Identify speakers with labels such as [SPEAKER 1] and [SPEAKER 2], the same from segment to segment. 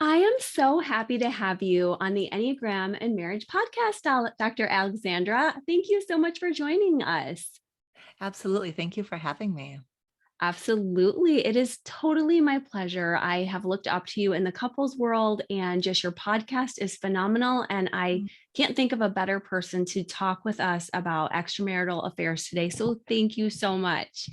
[SPEAKER 1] I am so happy to have you on the Enneagram and Marriage podcast, Dr. Alexandra. Thank you so much for joining us.
[SPEAKER 2] Absolutely. Thank you for having me.
[SPEAKER 1] Absolutely. It is totally my pleasure. I have looked up to you in the couples world, and just your podcast is phenomenal. And I can't think of a better person to talk with us about extramarital affairs today. So thank you so much.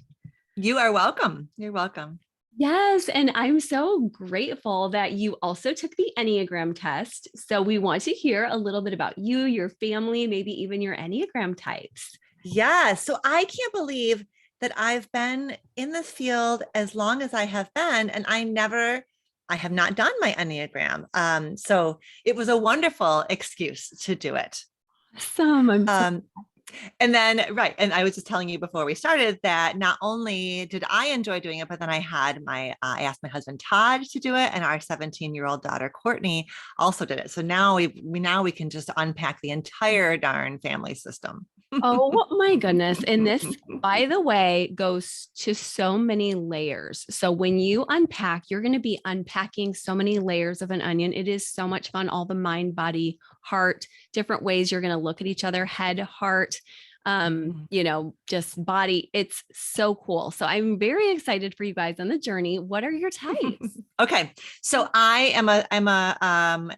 [SPEAKER 2] You are welcome. You're welcome.
[SPEAKER 1] Yes, and I'm so grateful that you also took the Enneagram test. So we want to hear a little bit about you, your family, maybe even your Enneagram types.
[SPEAKER 2] Yeah. So I can't believe that I've been in this field as long as I have been, and I have not done my Enneagram. So it was a wonderful excuse to do it.
[SPEAKER 1] Awesome. I'm so
[SPEAKER 2] Um, And then, right. And I was just telling you before we started that not only did I enjoy doing it, but then I asked my husband, Todd, to do it. And our 17-year-old daughter, Courtney, also did it. So now we can just unpack the entire darn family system.
[SPEAKER 1] Oh my goodness. And this, by the way, goes to so many layers. So when you unpack, you're going to be unpacking so many layers of an onion. It is so much fun. All the mind, body, heart, different ways you're going to look at each other, head, heart, just body. It's so cool. So I'm very excited for you guys on the journey. What are your types?
[SPEAKER 2] Okay. So I'm a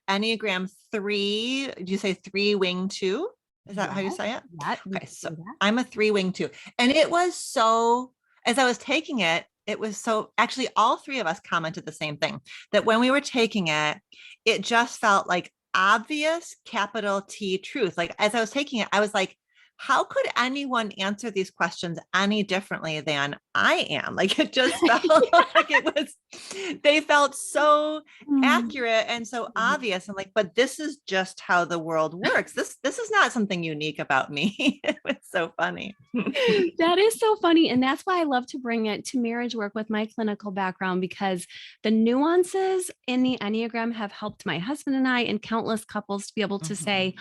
[SPEAKER 2] Enneagram 3. Do you say 3 wing 2? Is that how you say it?
[SPEAKER 1] Yeah,
[SPEAKER 2] Okay. So I'm a 3 wing 2. And it was so, as I was taking it, it was so, actually all three of us commented the same thing, that when we were taking it, it just felt like obvious capital T truth. Like as I was taking it, I was like, how could anyone answer these questions any differently than I am? Like it just felt like they felt so accurate and so obvious. And like, but this is just how the world works. This is not something unique about me. It was so funny.
[SPEAKER 1] That is so funny. And that's why I love to bring it to marriage work with my clinical background, because the nuances in the Enneagram have helped my husband and I and countless couples to be able to say,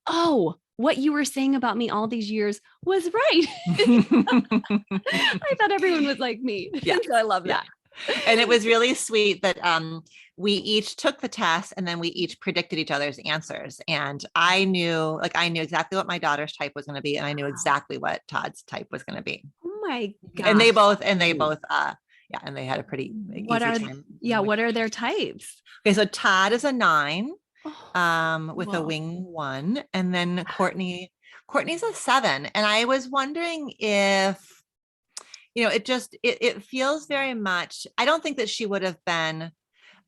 [SPEAKER 1] oh, what you were saying about me all these years was right. I thought everyone was like me.
[SPEAKER 2] Yeah.
[SPEAKER 1] So I love that.
[SPEAKER 2] And it was really sweet that we each took the test and then we each predicted each other's answers. And I knew exactly what my daughter's type was going to be. And I knew exactly what Todd's type was going to be.
[SPEAKER 1] Oh my God.
[SPEAKER 2] And they both, and they had a pretty easy time.
[SPEAKER 1] What are their types?
[SPEAKER 2] Okay. So Todd is a 9 with
[SPEAKER 1] Whoa.
[SPEAKER 2] a wing 1. And then Courtney's a 7. And I was wondering if, it feels very much, I don't think that she would have been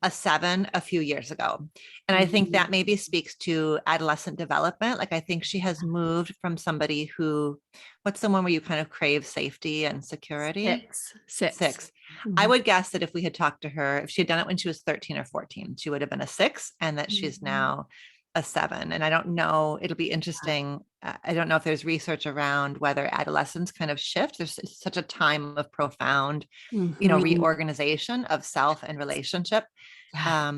[SPEAKER 2] a 7 a few years ago. And I think that maybe speaks to adolescent development. Like I think she has moved from somebody who, what's the one where you kind of crave safety and security?
[SPEAKER 1] 6.
[SPEAKER 2] Mm-hmm. I would guess that if we had talked to her, if she had done it when she was 13 or 14, she would have been a 6, and that she's now a 7. And I don't know, it'll be interesting. I don't know if there's research around whether adolescents kind of shift. There's such a time of profound, reorganization of self and relationship. That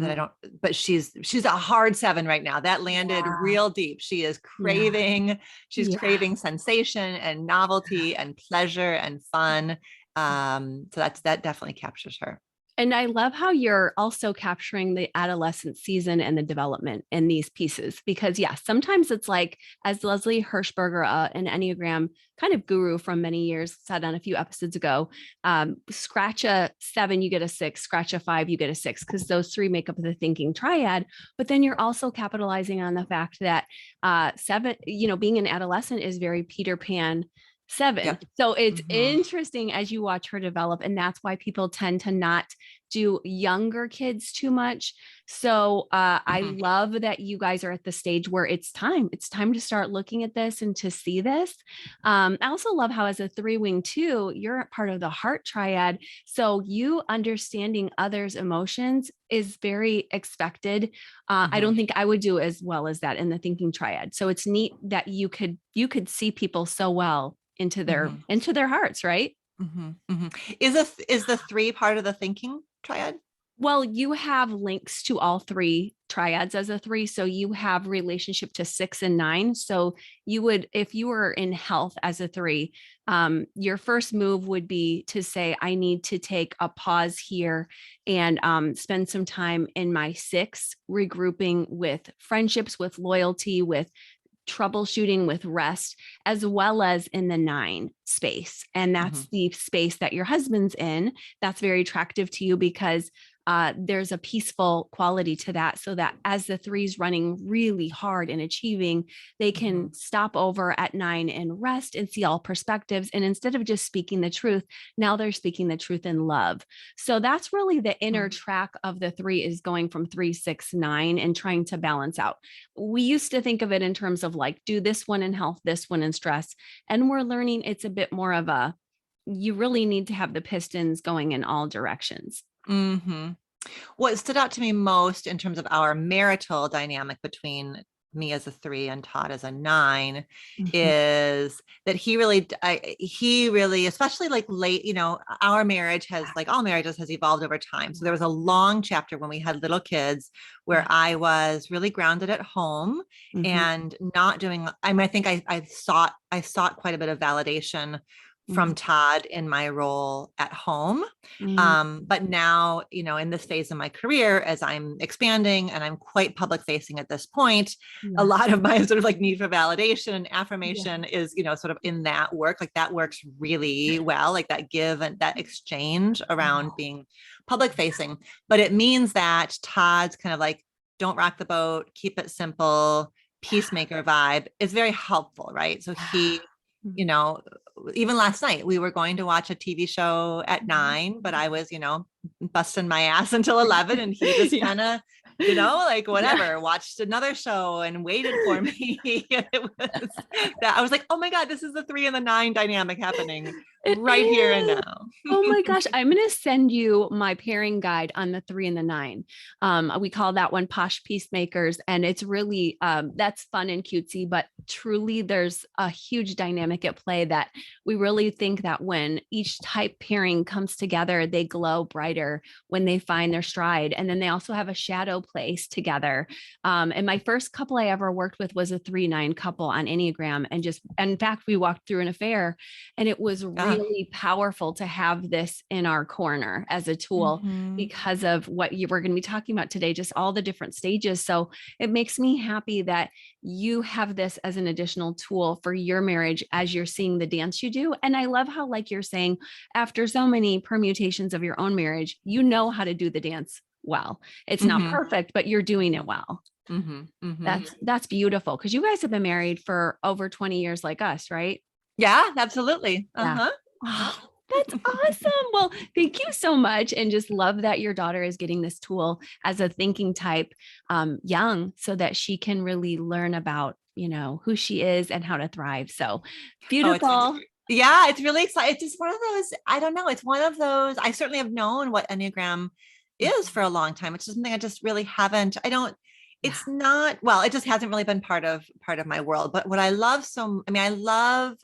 [SPEAKER 2] I don't, but she's a hard 7 right now. That landed real deep. She is craving, craving sensation and novelty and pleasure and fun. So that definitely captures her.
[SPEAKER 1] And I love how you're also capturing the adolescent season and the development in these pieces, because sometimes it's like, as Leslie Hirschberger, an Enneagram kind of guru from many years, said on a few episodes ago, scratch a 7, you get a 6, scratch a 5, you get a 6, because those 3 make up the thinking triad. But then you're also capitalizing on the fact that 7, being an adolescent is very Peter Pan 7. Yep. So it's interesting as you watch her develop. And that's why people tend to not do younger kids too much. So I love that you guys are at the stage where it's time to start looking at this and to see this. I also love how, as a 3 wing 2, you're part of the heart triad. So you understanding others' emotions is very expected. I don't think I would do as well as that in the thinking triad. So it's neat that you could see people so well into their hearts, right?
[SPEAKER 2] Is the 3 part of the thinking triad?
[SPEAKER 1] Well, you have links to all three triads as a three. So you have relationship to 6 and 9. So you would, if you were in health as a three, your first move would be to say, I need to take a pause here and spend some time in my 6, regrouping with friendships, with loyalty, with troubleshooting, with rest, as well as in the 9 space. And
[SPEAKER 2] Mhm.
[SPEAKER 1] that's the space that your husband's in. That's very attractive to you because there's a peaceful quality to that. So that as the three's running really hard and achieving, they can
[SPEAKER 2] Mhm.
[SPEAKER 1] stop over at 9 and rest and see all perspectives. And instead of just speaking the truth, now they're speaking the truth in love. So that's really the inner
[SPEAKER 2] Mhm.
[SPEAKER 1] track of the three, is going from 3, 6, 9 and trying to balance out. We used to think of it in terms of like, do this one in health, this one in stress. And we're learning it's a bit more of a, you really need to have the pistons going in all directions.
[SPEAKER 2] Mhm. What stood out to me most in terms of our marital dynamic between me as a 3 and Todd as a 9
[SPEAKER 1] Mhm.
[SPEAKER 2] is that he really, especially like late, our marriage has, like all marriages, has evolved over time. So there was a long chapter when we had little kids where
[SPEAKER 1] Yeah.
[SPEAKER 2] I was really grounded at home
[SPEAKER 1] Mhm.
[SPEAKER 2] and not doing, I think I sought quite a bit of validation
[SPEAKER 1] Mhm.
[SPEAKER 2] from Todd in my role at home.
[SPEAKER 1] Mm,
[SPEAKER 2] But now, in this phase of my career, as I'm expanding and I'm quite public facing at this point, a
[SPEAKER 1] yeah.
[SPEAKER 2] lot of my sort of like need for validation and
[SPEAKER 1] Yeah.
[SPEAKER 2] affirmation is, sort of in that work. Like that works really well, like that give and that exchange around
[SPEAKER 1] Oh,
[SPEAKER 2] being public facing. But it means that Todd's kind of like, don't rock the boat, keep it simple,
[SPEAKER 1] yeah.
[SPEAKER 2] peacemaker vibe is very helpful, right? So
[SPEAKER 1] Yeah.
[SPEAKER 2] he, you know, even last night we were going to watch a TV show at
[SPEAKER 1] Mhm.
[SPEAKER 2] 9, but I was, busting my ass until 11 and he just
[SPEAKER 1] Yeah.
[SPEAKER 2] kind of, like
[SPEAKER 1] Yeah.
[SPEAKER 2] whatever, watched another show and waited for me. It was that I was like, oh my God, this is the 3 and the 9 dynamic happening
[SPEAKER 1] It
[SPEAKER 2] right here and
[SPEAKER 1] is.
[SPEAKER 2] now.
[SPEAKER 1] Oh my gosh. I'm going to send you my pairing guide on the 3 and the 9. We call that one Posh Peacemakers. And it's really, that's fun and cutesy, but truly there's a huge dynamic at play that we really think that when each type pairing comes together, they glow brighter when they find their stride. And then they also have a shadow place together. And my first couple I ever worked with was a 3, 9 couple on Enneagram. And just, and in fact, we walked through an affair and it was
[SPEAKER 2] Ah,
[SPEAKER 1] really powerful to have this in our corner as a tool
[SPEAKER 2] mhm,
[SPEAKER 1] because of what you were going to be talking about today, just all the different stages. So it makes me happy that you have this as an additional tool for your marriage as you're seeing the dance you do. And I love how, like you're saying, after so many permutations of your own marriage, you know how to do the dance well. It's not
[SPEAKER 2] mhm,
[SPEAKER 1] perfect, but you're doing it well.
[SPEAKER 2] mhm, mhm.
[SPEAKER 1] That's beautiful because you guys have been married for over 20 years like us, right?
[SPEAKER 2] Yeah, absolutely.
[SPEAKER 1] Yeah.
[SPEAKER 2] Uh-huh. Yep.
[SPEAKER 1] Oh, that's awesome. Well, thank you so much. And just love that your daughter is getting this tool as a thinking type young so that she can really learn about, who she is and how to thrive. So
[SPEAKER 2] Oh,
[SPEAKER 1] beautiful.
[SPEAKER 2] yeah, it's really exciting. It's just one of those, I don't know. It's one of those, I certainly have known what Enneagram is for a long time. It's just something I just really haven't, I don't,
[SPEAKER 1] Yeah.
[SPEAKER 2] it's not, well, it just hasn't really been part of my world. But what I love I love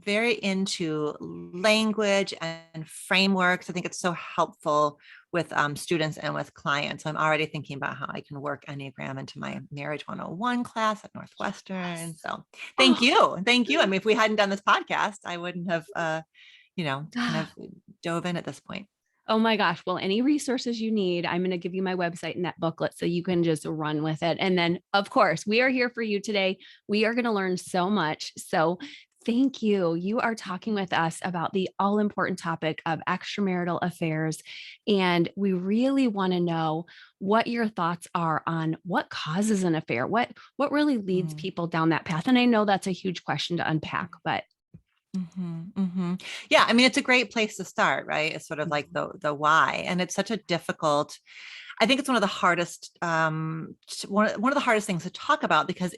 [SPEAKER 2] very into language and frameworks. I think it's so helpful with students and with clients. I'm already thinking about how I can work Enneagram into my Marriage 101 class at Northwestern.
[SPEAKER 1] Yes.
[SPEAKER 2] So thank
[SPEAKER 1] Oh,
[SPEAKER 2] you. Thank you. I mean, if we hadn't done this podcast, I wouldn't have, kind of dove in at this point.
[SPEAKER 1] oh my gosh. Well, any resources you need, I'm going to give you my website and that booklet so you can just run with it. And then, of course, we are here for you today. We are going to learn so much. So, thank you. You are talking with us about the all important topic of extramarital affairs. And we really want to know what your thoughts are on what causes an affair, what really leads
[SPEAKER 2] Mm.
[SPEAKER 1] people down that path. And I know that's a huge question to unpack, but
[SPEAKER 2] Yeah, I mean, it's a great place to start, right? It's sort of like the why, and it's such a difficult. I think it's one of the hardest, one of the hardest things to talk about because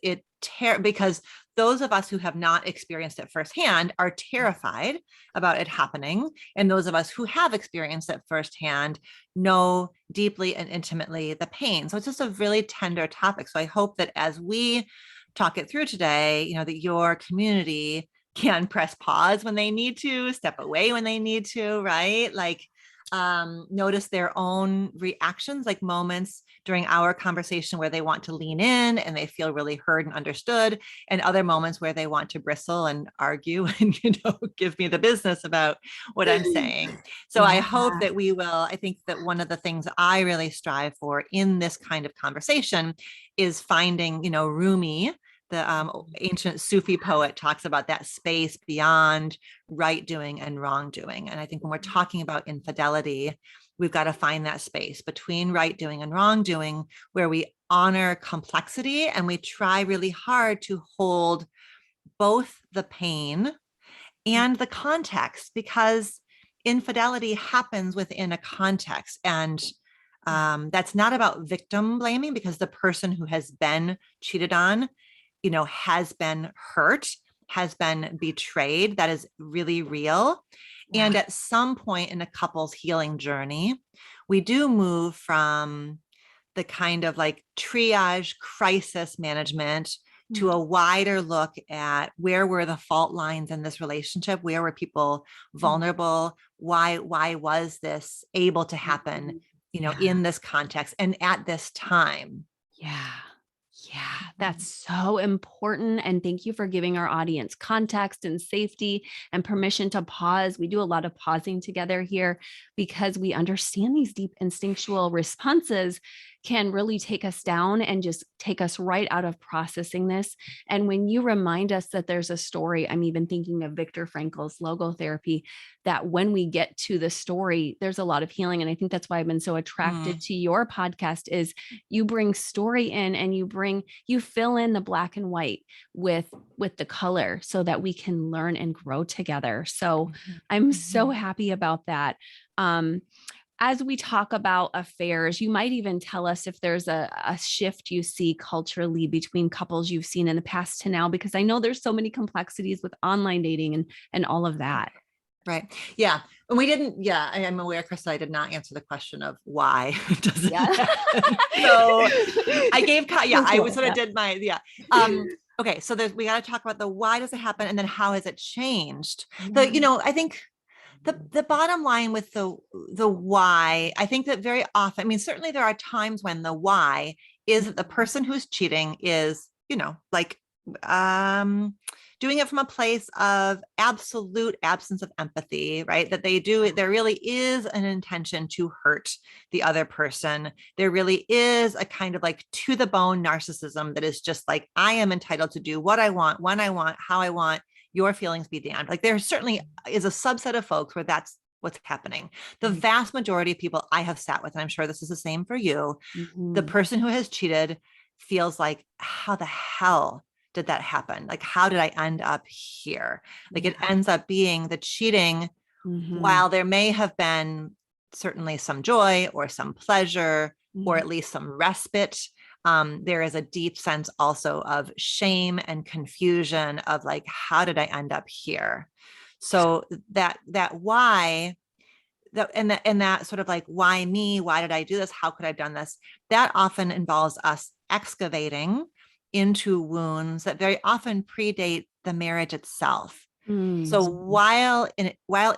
[SPEAKER 2] because those of us who have not experienced it firsthand are terrified about it happening, and those of us who have experienced it firsthand know deeply and intimately the pain. So it's just a really tender topic. So I hope that as we talk it through today, that your community can press pause when they need to, step away when they need to, right? Like, notice their own reactions, like moments during our conversation where they want to lean in and they feel really heard and understood, and other moments where they want to bristle and argue and, give me the business about what I'm saying. So I
[SPEAKER 1] Yeah.
[SPEAKER 2] hope that we will. I think that one of the things I really strive for in this kind of conversation is finding, Rumi, the ancient Sufi poet, talks about that space beyond right doing and wrongdoing. And I think when we're talking about infidelity, we've got to find that space between right doing and wrongdoing where we honor complexity and we try really hard to hold both the pain and the context, because infidelity happens within a context. And that's not about victim blaming, because the person who has been cheated on, has been hurt, has been betrayed. That is really real.
[SPEAKER 1] Yeah.
[SPEAKER 2] And at some point in a couple's healing journey, we do move from the kind of like triage crisis management to a wider look at where were the fault lines in this relationship, where were people vulnerable, why was this able to happen,
[SPEAKER 1] Yeah.
[SPEAKER 2] in this context and at this time.
[SPEAKER 1] Yeah. Yeah, that's so important. And thank you for giving our audience context and safety and permission to pause. We do a lot of pausing together here because we understand these deep instinctual responses can really take us down and just take us right out of processing this. And when you remind us that there's a story, I'm even thinking of Viktor Frankl's logotherapy, that when we get to the story, there's a lot of healing. And I think that's why I've been so attracted to your podcast is you bring story in and you fill in the black and white with the color so that we can learn and grow together. So I'm so happy about that. As we talk about affairs, you might even tell us if there's a shift you see culturally between couples you've seen in the past to now, because I know there's so many complexities with online dating and all of that.
[SPEAKER 2] Right. Yeah. And we didn't, I'm aware, Krista, I did not answer the question of why it doesn't happen. So I gave, I was sort of did my, okay. So we got to talk about the why does it happen? And then how has it changed? I think the bottom line with the why, I think that very often, I mean, certainly there are times when the why is that the person who's cheating is, like, doing it from a place of absolute absence of empathy, right? That there really is an intention to hurt the other person. There really is a kind of like to the bone narcissism that is just like, I am entitled to do what I want, when I want, how I want, your feelings be damned. Like there certainly is a subset of folks where that's what's happening. The vast majority of people I have sat with, and I'm sure this is the same for you, the person who has cheated feels like, how the hell did that happen? Like, how did I end up here? Like it ends up being the cheating, while there may have been certainly some joy or some pleasure, or at least some respite. There is a deep sense also of shame and confusion of like, how did I end up here? So that why, that sort of like, why me? Why did I do this? How could I have done this? That often involves us excavating into wounds that very often predate the marriage itself. So while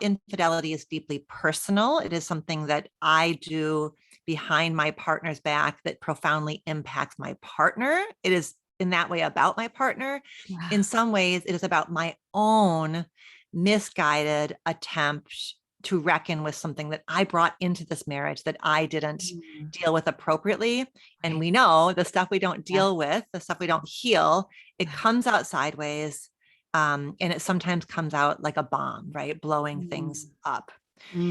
[SPEAKER 2] infidelity is deeply personal, it is something that I do behind my partner's back that profoundly impacts my partner. It is in that way about my partner.
[SPEAKER 1] Yeah.
[SPEAKER 2] In some ways, it is about my own misguided attempt to reckon with something that I brought into this marriage that I didn't deal with appropriately. And we know the stuff we don't deal with, the stuff we don't heal, it comes out sideways. And it sometimes comes out like a bomb, right? Blowing things up.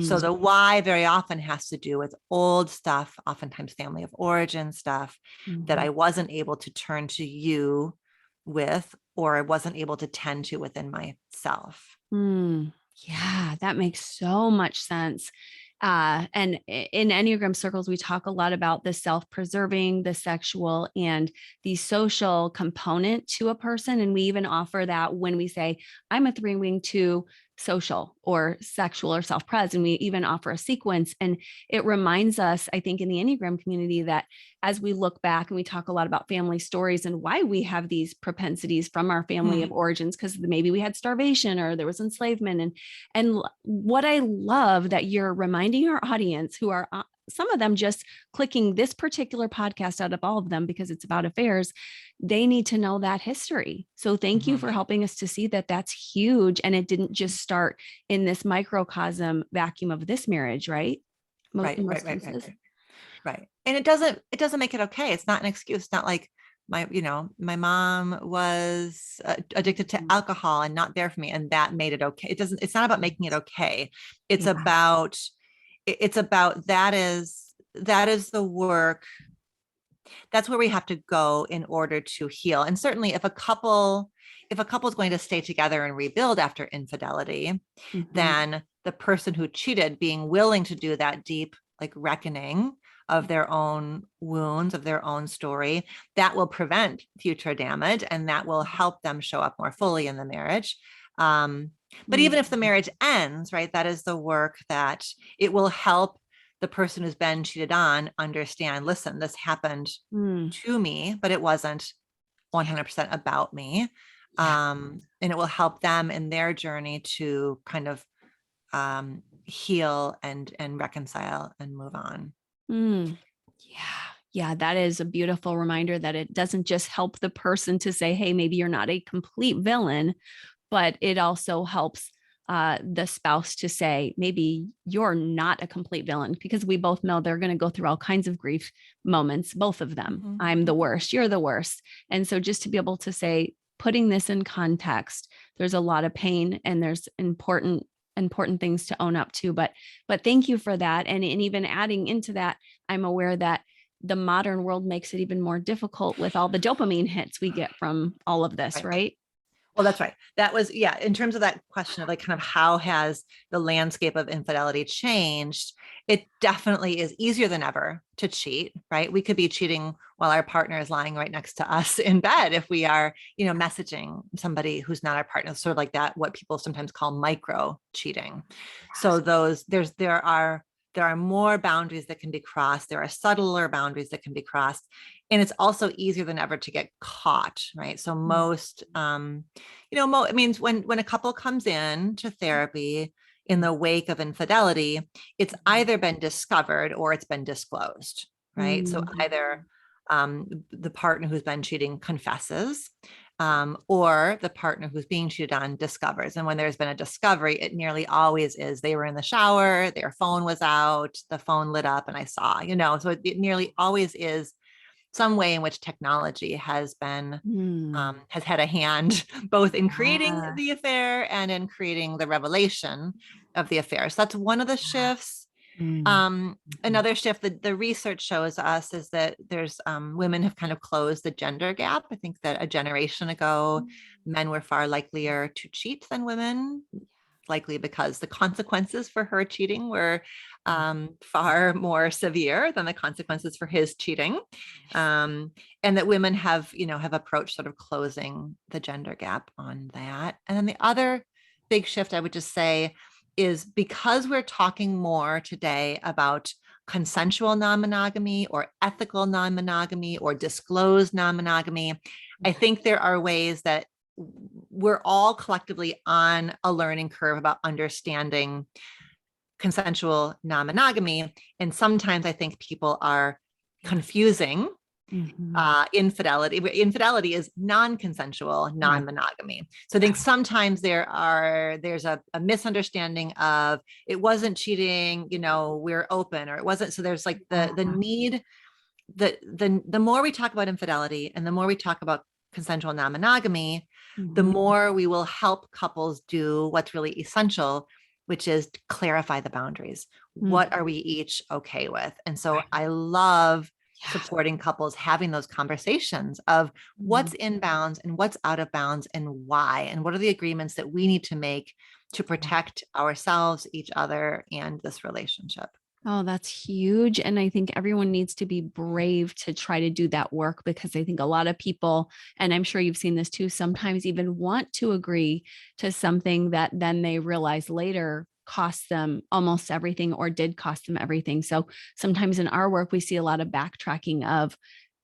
[SPEAKER 2] So the why very often has to do with old stuff, oftentimes family of origin stuff that I wasn't able to turn to you with, or I wasn't able to tend to within myself.
[SPEAKER 1] Yeah, that makes so much sense. And in Enneagram circles, we talk a lot about the self-preserving, the sexual, and the social component to a person. And we even offer that when we say, I'm a 3-wing 2, social or sexual or self-pres, and we even offer a sequence. And it reminds us, I think, in the Enneagram community, that as we look back and we talk a lot about family stories and why we have these propensities from our family of origins, because maybe we had starvation or there was enslavement. And what I love that you're reminding our audience, who are some of them just clicking this particular podcast out of all of them because it's about affairs, they need to know that history. So thank you for helping us to see that that's huge. And it didn't just start in this microcosm vacuum of this marriage, right?
[SPEAKER 2] Right,
[SPEAKER 1] In
[SPEAKER 2] right,
[SPEAKER 1] most
[SPEAKER 2] right,
[SPEAKER 1] cases.
[SPEAKER 2] right. And it doesn't make it okay. It's not an excuse. It's not like my mom was addicted to alcohol and not there for me, and that made it okay. It's not about making it okay. It's
[SPEAKER 1] Yeah.
[SPEAKER 2] about, that is the work. That's where we have to go in order to heal. And certainly if a couple is going to stay together and rebuild after infidelity, then the person who cheated being willing to do that deep, like, reckoning of their own wounds, of their own story, that will prevent future damage, and that will help them show up more fully in the marriage. But even if the marriage ends, right, that is the work that it will help the person who's been cheated on understand, listen, this happened to me, but it wasn't 100% about me. And it will help them in their journey to kind of heal and reconcile and move on.
[SPEAKER 1] Yeah. Yeah, that is a beautiful reminder that it doesn't just help the person to say, hey, maybe you're not a complete villain, but it also helps the spouse to say, maybe you're not a complete villain, because we both know they're going to go through all kinds of grief moments, both of them. I'm the worst, you're the worst. And so just to be able to say, putting this in context, there's a lot of pain and there's important things to own up to. But thank you for that. And even adding into that, I'm aware that the modern world makes it even more difficult with all the dopamine hits we get from all of this, right?
[SPEAKER 2] Well, that's right. That was, yeah, in terms of that question of, like, kind of how has the landscape of infidelity changed, it definitely is easier than ever to cheat, right? We could be cheating while our partner is lying right next to us in bed if we are, messaging somebody who's not our partner, sort of like that, what people sometimes call micro cheating. So there are more boundaries that can be crossed. There are subtler boundaries that can be crossed. And it's also easier than ever to get caught, right? So most, it means when a couple comes in to therapy in the wake of infidelity, it's either been discovered or it's been disclosed, right? So either the partner who's been cheating confesses, or the partner who's being cheated on discovers. And when there's been a discovery, it nearly always is they were in the shower, their phone was out, the phone lit up, and I saw, so it nearly always is some way in which technology has had a hand both in creating the affair and in creating the revelation of the affair. So that's one of the shifts. Another shift that the research shows us is that there's women have kind of closed the gender gap. I think that a generation ago, men were far likelier to cheat than women, likely because the consequences for her cheating were far more severe than the consequences for his cheating. And that women have approached sort of closing the gender gap on that. And then the other big shift, I would just say, is because we're talking more today about consensual non-monogamy or ethical non-monogamy or disclosed non-monogamy, I think there are ways that we're all collectively on a learning curve about understanding consensual non-monogamy. And sometimes I think people are confusing infidelity. Infidelity is non-consensual non-monogamy. So I think sometimes there's a misunderstanding of it wasn't cheating, we're open, or it wasn't. So there's like the need that the more we talk about infidelity and the more we talk about consensual non-monogamy, the more we will help couples do what's really essential, which is to clarify the boundaries. What are we each okay with? And so I love supporting couples having those conversations of what's in bounds and what's out of bounds and why, and what are the agreements that we need to make to protect ourselves, each other, and this relationship.
[SPEAKER 1] Oh, that's huge. And I think everyone needs to be brave to try to do that work, because I think a lot of people, and I'm sure you've seen this too, sometimes even want to agree to something that then they realize later cost them almost everything or did cost them everything. So sometimes in our work, we see a lot of backtracking of,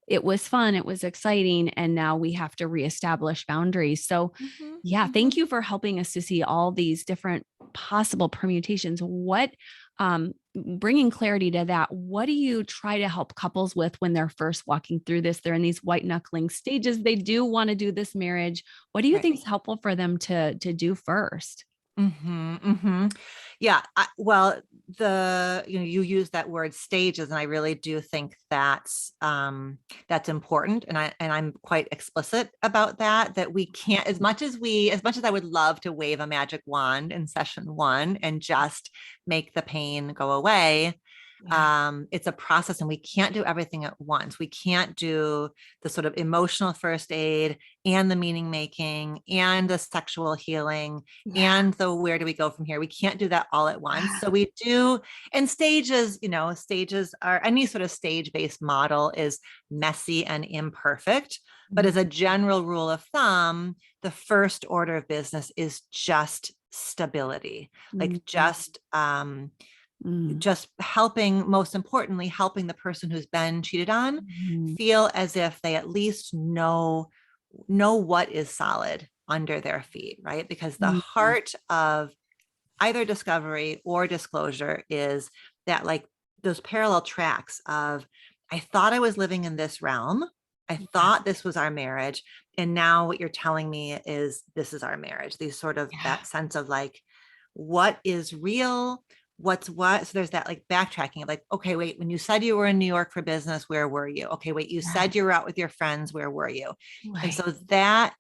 [SPEAKER 1] it was fun, it was exciting, and now we have to reestablish boundaries. So,
[SPEAKER 2] Mhm,
[SPEAKER 1] yeah, thank
[SPEAKER 2] mhm.
[SPEAKER 1] you for helping us to see all these different possible permutations. What, bringing clarity to that, what do you try to help couples with when they're first walking through this? They're in these white knuckling stages. They do want to do this marriage. What do you
[SPEAKER 2] Right.
[SPEAKER 1] think is helpful for them to do first?
[SPEAKER 2] Hmm, hmm. Yeah. Well, you use that word stages, and I really do think that's important. And I'm quite explicit about that, that we can't, as much as I would love to wave a magic wand in session one and just make the pain go away.
[SPEAKER 1] Yeah.
[SPEAKER 2] It's a process, and we can't do everything at once. We can't do the sort of emotional first aid and the meaning making and the sexual healing
[SPEAKER 1] Yeah.
[SPEAKER 2] and the where do we go from here. We can't do that all at once. So we do, and stages, stages are, any sort of stage based model is messy and imperfect. But as a general rule of thumb, the first order of business is just stability, like
[SPEAKER 1] Mhm. Mm.
[SPEAKER 2] just helping, most importantly, helping the person who's been cheated on
[SPEAKER 1] Mhm.
[SPEAKER 2] feel as if they at least know what is solid under their feet, right? Because the
[SPEAKER 1] Mhm.
[SPEAKER 2] heart of either discovery or disclosure is that, like, those parallel tracks of, I thought I was living in this realm, I
[SPEAKER 1] Yeah.
[SPEAKER 2] thought this was our marriage, and now what you're telling me is this is our marriage. These sort of,
[SPEAKER 1] Yeah.
[SPEAKER 2] that sense of like, what is real, what's what. So there's that like backtracking of like, okay, wait, when you said you were in New York for business, where were you? Okay, wait, you
[SPEAKER 1] Yeah.
[SPEAKER 2] said you were out with your friends, where were you? And
[SPEAKER 1] Right.
[SPEAKER 2] so that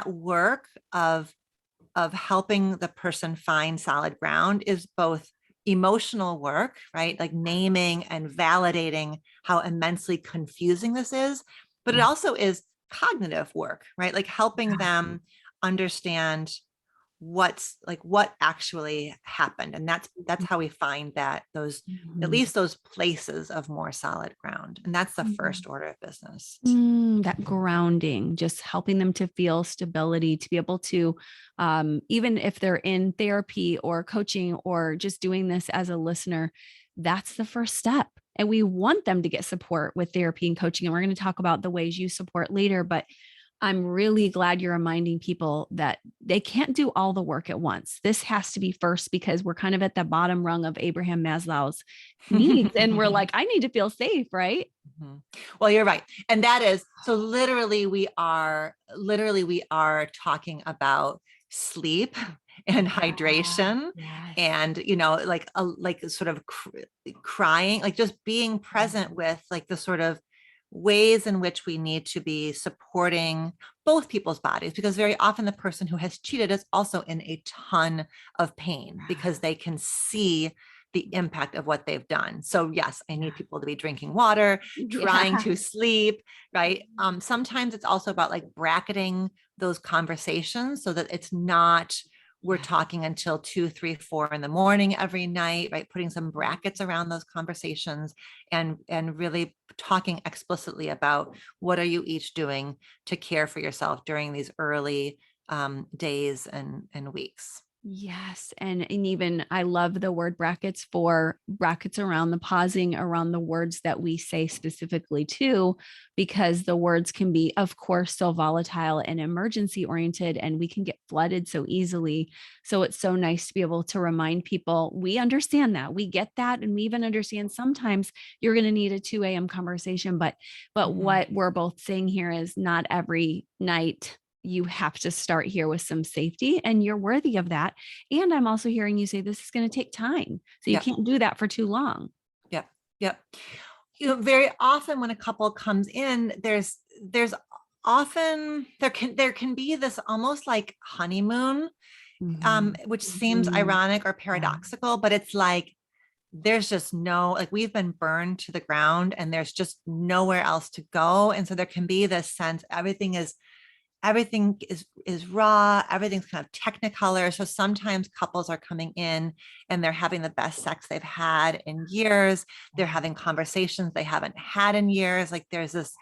[SPEAKER 2] work of helping the person find solid ground is both emotional work, right? Like naming and validating how immensely confusing this is, but it
[SPEAKER 1] Yeah.
[SPEAKER 2] also is cognitive work, right? Like helping
[SPEAKER 1] Yeah.
[SPEAKER 2] them understand what actually happened. And that's how we find that those, at
[SPEAKER 1] Mhm.
[SPEAKER 2] least those places of more solid ground. And that's the
[SPEAKER 1] Mhm.
[SPEAKER 2] first order of business.
[SPEAKER 1] That grounding, just helping them to feel stability, to be able to, even if they're in therapy or coaching or just doing this as a listener, that's the first step. And we want them to get support with therapy and coaching. And we're going to talk about the ways you support later. But I'm really glad you're reminding people that they can't do all the work at once. This has to be first, because we're kind of at the bottom rung of Abraham Maslow's needs. And we're like, I need to feel safe, right?
[SPEAKER 2] Mhm. Well, you're right. And that is, so literally we are talking about sleep and
[SPEAKER 1] Yeah.
[SPEAKER 2] hydration
[SPEAKER 1] Yes.
[SPEAKER 2] and, like sort of crying, like just being present with like the sort of ways in which we need to be supporting both people's bodies, because very often the person who has cheated is also in a ton of pain because they can see the impact of what they've done. So yes, I need people to be drinking water, trying
[SPEAKER 1] Yeah.
[SPEAKER 2] to sleep, right? Sometimes it's also about like bracketing those conversations so that it's not, we're
[SPEAKER 1] Yeah.
[SPEAKER 2] talking until 2, 3, 4 in the morning every night, right? Putting some brackets around those conversations and really talking explicitly about what are you each doing to care for yourself during these early days and weeks.
[SPEAKER 1] Yes. And even I love the word brackets, for brackets around the pausing around the words that we say specifically too, because the words can be, of course, so volatile and emergency oriented, and we can get flooded so easily. So it's so nice to be able to remind people we understand that, we get that, and we even understand sometimes you're going to need a 2 a.m. conversation. But
[SPEAKER 2] Mhm.
[SPEAKER 1] what we're both saying here is not every night. You have to start here with some safety, and you're worthy of that. And I'm also hearing you say this is going to take time. So you
[SPEAKER 2] Yep.
[SPEAKER 1] can't do that for too long.
[SPEAKER 2] Yep. Yep. Very often when a couple comes in, there's often there can be this almost like honeymoon,
[SPEAKER 1] Mhm.
[SPEAKER 2] which seems
[SPEAKER 1] Mhm.
[SPEAKER 2] ironic or
[SPEAKER 1] Yeah.
[SPEAKER 2] paradoxical, but it's like there's just no, like, we've been burned to the ground and there's just nowhere else to go. And so there can be this sense everything is everything is raw, everything's kind of technicolor. So sometimes couples are coming in and they're having the best sex they've had in years. They're having conversations they haven't had in years. Like there's this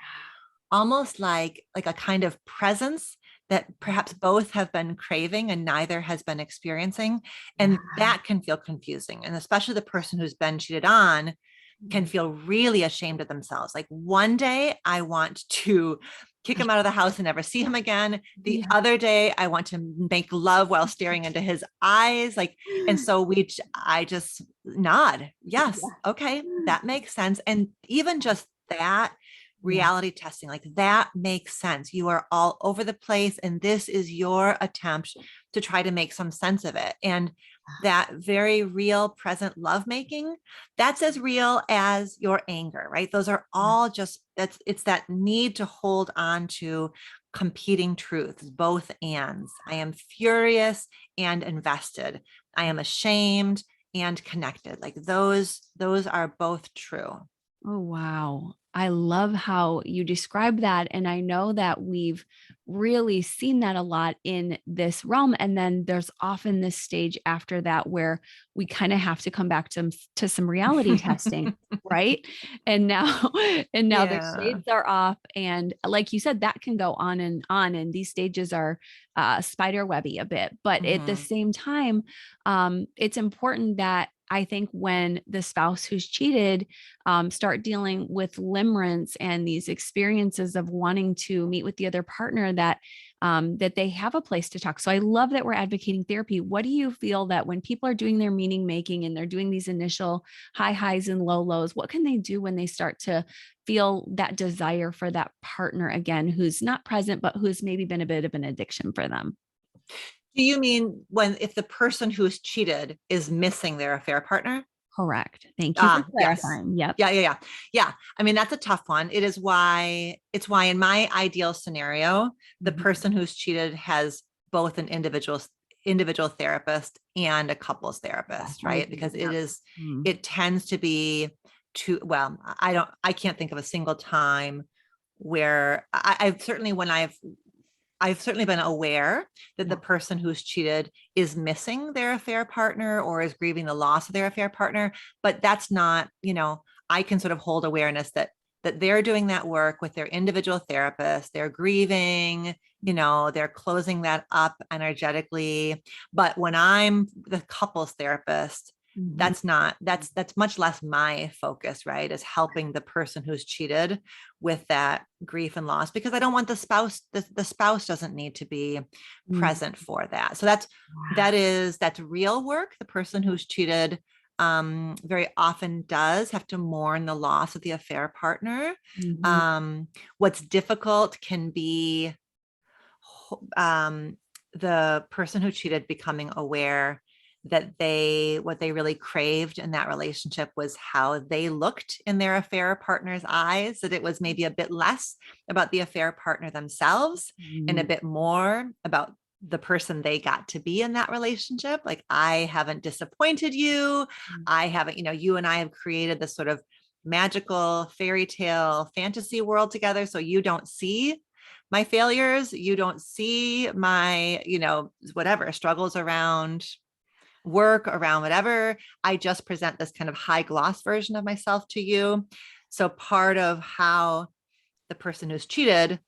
[SPEAKER 2] almost like a kind of presence that perhaps both have been craving and neither has been experiencing.
[SPEAKER 1] Yeah.
[SPEAKER 2] And that can feel confusing. And especially the person who's been cheated on can feel really ashamed of themselves. Like one day I want to kick him out of the house and never see him again. The
[SPEAKER 1] Yeah.
[SPEAKER 2] other day I want to make love while staring into his eyes. Like, and so I just nod. Yes. Okay. That makes sense. And even just that
[SPEAKER 1] Yeah.
[SPEAKER 2] reality testing, like that makes sense. You are all over the place and this is your attempt to try to make some sense of it. And that very real present lovemaking, that's as real as your anger, right? Those are all just, it's that need to hold on to competing truths, both ands. I am furious and invested. I am ashamed and connected. Like those are both true.
[SPEAKER 1] Oh, wow. I love how you describe that. And I know that we've really seen that a lot in this realm. And then there's often this stage after that where we kind of have to come back to some reality testing, right? And now, and now the
[SPEAKER 2] Yeah.
[SPEAKER 1] shades are off. And like you said, that can go on and on. And these stages are spider webby a bit. But at the
[SPEAKER 2] Mhm.
[SPEAKER 1] same time, it's important that I think when the spouse who's cheated start dealing with limerence and these experiences of wanting to meet with the other partner, that that they have a place to talk. So I love that we're advocating therapy. What do you feel that when people are doing their meaning making and they're doing these initial high highs and low lows, what can they do when they start to feel that desire for that partner again, who's not present, but who's maybe been a bit of an addiction for them?
[SPEAKER 2] Do you mean if the person who's cheated is missing their affair partner?
[SPEAKER 1] Correct. Thank you for
[SPEAKER 2] Yes.
[SPEAKER 1] clarifying. Yep.
[SPEAKER 2] Yeah. I mean, that's a tough one. It's why in my ideal scenario, the
[SPEAKER 1] Mhm.
[SPEAKER 2] person who's cheated has both an individual therapist and a couples therapist,
[SPEAKER 1] I
[SPEAKER 2] right?
[SPEAKER 1] agree.
[SPEAKER 2] Because
[SPEAKER 1] Yep. Mm.
[SPEAKER 2] it tends to be well, I can't think of a single time where I've certainly when I've certainly been aware that the
[SPEAKER 1] Yeah.
[SPEAKER 2] person who's cheated is missing their affair partner or is grieving the loss of their affair partner, but that's not, I can sort of hold awareness that they're doing that work with their individual therapist, they're grieving, they're closing that up energetically. But when I'm the couples therapist,
[SPEAKER 1] Mhm.
[SPEAKER 2] that's much less my focus, right? Is helping the person who's cheated with that grief and loss, because I don't want the spouse doesn't need to be
[SPEAKER 1] Mm.
[SPEAKER 2] present for that. So
[SPEAKER 1] Wow.
[SPEAKER 2] that's real work. The person who's cheated very often does have to mourn the loss of the affair partner.
[SPEAKER 1] Mhm.
[SPEAKER 2] What's difficult can be um, the person who cheated becoming aware that what they really craved in that relationship was how they looked in their affair partner's eyes, that it was maybe a bit less about the affair partner themselves and a
[SPEAKER 1] Mm.
[SPEAKER 2] bit more about the person they got to be in that relationship. Like, I haven't disappointed you. I haven't, you and I have created this sort of magical fairy tale fantasy world together. So you don't see my failures. You don't see my, whatever struggles around work, around whatever. I just present this kind of high gloss version of myself to you. So part of how the person who's cheated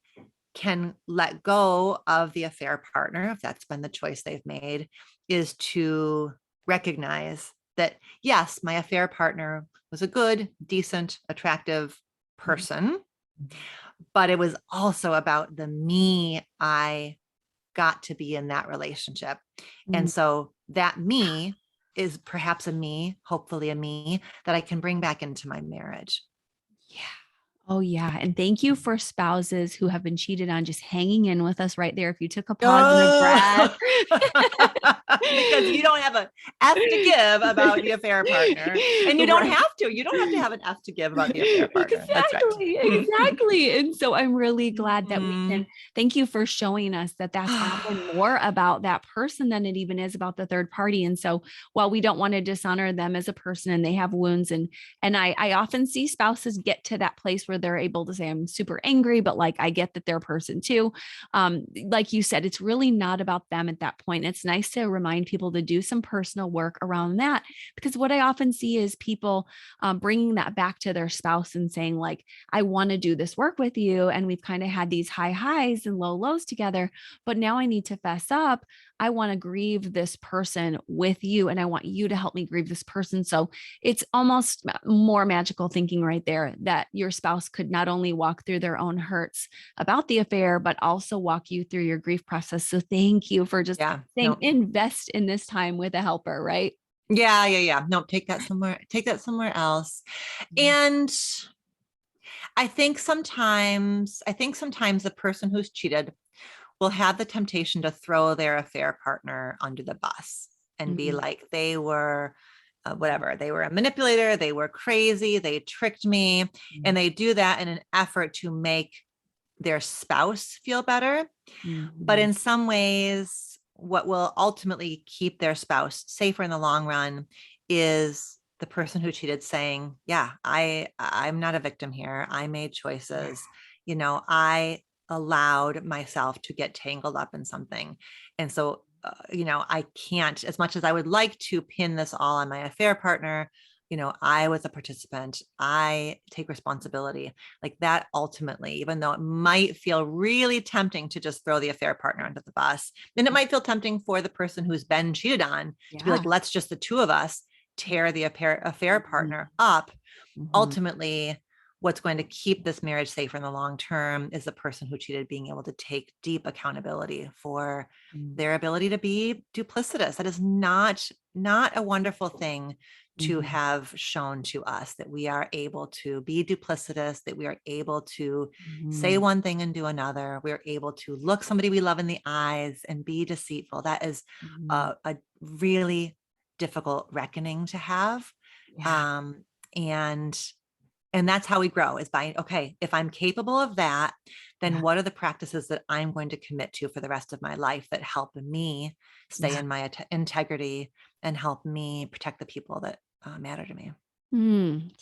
[SPEAKER 2] can let go of the affair partner, if that's been the choice they've made, is to recognize that, yes, my affair partner was a good, decent, attractive person, but it was also about the me I got to be in that relationship. And
[SPEAKER 1] Mm.
[SPEAKER 2] so that me is perhaps a me, hopefully a me that I can bring back into my marriage.
[SPEAKER 1] Yeah. Oh, yeah. And thank you for spouses who have been cheated on, just hanging in with us right there. If you took a pause and a breath,
[SPEAKER 2] Oh, because you don't have a F to give about the affair partner. And you don't
[SPEAKER 1] Right.
[SPEAKER 2] have to. You don't have to have an F to give about the affair partner. That's right.
[SPEAKER 1] Exactly, exactly. And so I'm really glad that we
[SPEAKER 2] Mhm.
[SPEAKER 1] can thank you for showing us that that's often more about that person than it even is about the third party. And so while we don't want to dishonor them as a person and they have wounds, and I often see spouses get to that place where they're able to say, I'm super angry, but like I get that they're a person too. Like you said, it's really not about them at that point. It's nice to remind people to do some personal work around that, because what I often see is people bringing that back to their spouse and saying like, I want to do this work with you, and we've kind of had these high highs and low lows together, but now I need to fess up. I want to grieve this person with you, and I want you to help me grieve this person. So it's almost more magical thinking right there, that your spouse could not only walk through their own hurts about the affair, but also walk you through your grief process. So thank you for just
[SPEAKER 2] Yeah.
[SPEAKER 1] saying
[SPEAKER 2] No.
[SPEAKER 1] invest in this time with a helper, right?
[SPEAKER 2] Yeah. Yeah. Yeah. No, take that somewhere. Take that somewhere else.
[SPEAKER 1] Yeah.
[SPEAKER 2] And I think sometimes the person who's cheated will have the temptation to throw their affair partner under the bus and be
[SPEAKER 1] Mhm.
[SPEAKER 2] like, they were whatever, they were a manipulator, they were crazy, they tricked me. And they do that in an effort to make their spouse feel better. But
[SPEAKER 1] Mhm.
[SPEAKER 2] in some ways, what will ultimately keep their spouse safer in the long run is the person who cheated saying, yeah, I'm not a victim here. I made
[SPEAKER 1] Yeah.
[SPEAKER 2] choices. I allowed myself to get tangled up in something. And so, I can't, as much as I would like to pin this all on my affair partner, I was a participant. I take responsibility like that. Ultimately, even though it might feel really tempting to just throw the affair partner under the bus, and it might feel tempting for the person who's been cheated on to be like,
[SPEAKER 1] Yeah.
[SPEAKER 2] let's just the two of us tear the affair
[SPEAKER 1] Mhm.
[SPEAKER 2] partner up.
[SPEAKER 1] Mhm.
[SPEAKER 2] Ultimately, what's going to keep this marriage safer in the long term is the person who cheated being able to take deep accountability for
[SPEAKER 1] Mhm.
[SPEAKER 2] their ability to be duplicitous. That is not a wonderful thing to
[SPEAKER 1] Mhm.
[SPEAKER 2] have shown to us, that we are able to be duplicitous, that we are able to say
[SPEAKER 1] Mhm.
[SPEAKER 2] one thing and do another. We're able to look somebody we love in the eyes and be deceitful. That is
[SPEAKER 1] Mhm.
[SPEAKER 2] a really difficult reckoning to have.
[SPEAKER 1] Yeah.
[SPEAKER 2] Um, and and that's how we grow, is by, okay, if I'm capable of that, then
[SPEAKER 1] Yeah.
[SPEAKER 2] what are the practices that I'm going to commit to for the rest of my life that help me stay
[SPEAKER 1] Yeah.
[SPEAKER 2] in my integrity and help me protect the people that matter to me.